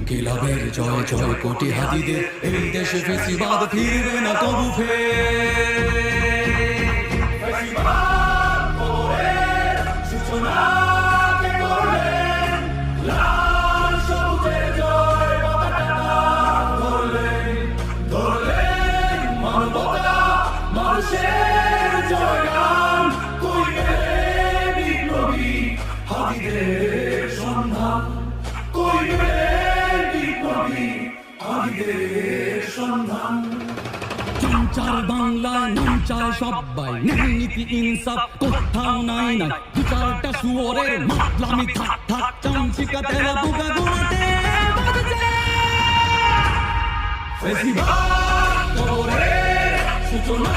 ইনকিলাবের জয় জয় কোটি হাতিদের, এই দেশে ফেসিবাদ ফিরবে না কবু ফের। ফেসিবাদ কবরের সূচনা কে করলেন, লাল সবুজের জয় পতাকা ধরলেন, ধরলেন মানবতা মানুষের জয়গান। কই গেলে বিপ্লবী হাতিদের সন্ধান, কই গেলে বিপ্লবী হাতিদের সন্ধান। চার বাংলায় নাম চায় সবাই, ন্যায় নীতি ইনসাফ কোথাও নাই নাই। দু চারটা শুয়োরের মাতলামি থাক থাক, চামচিকা তেলা পোকা গোড়াতে বাজছে। ফেসিবাদ কবরের সূচনা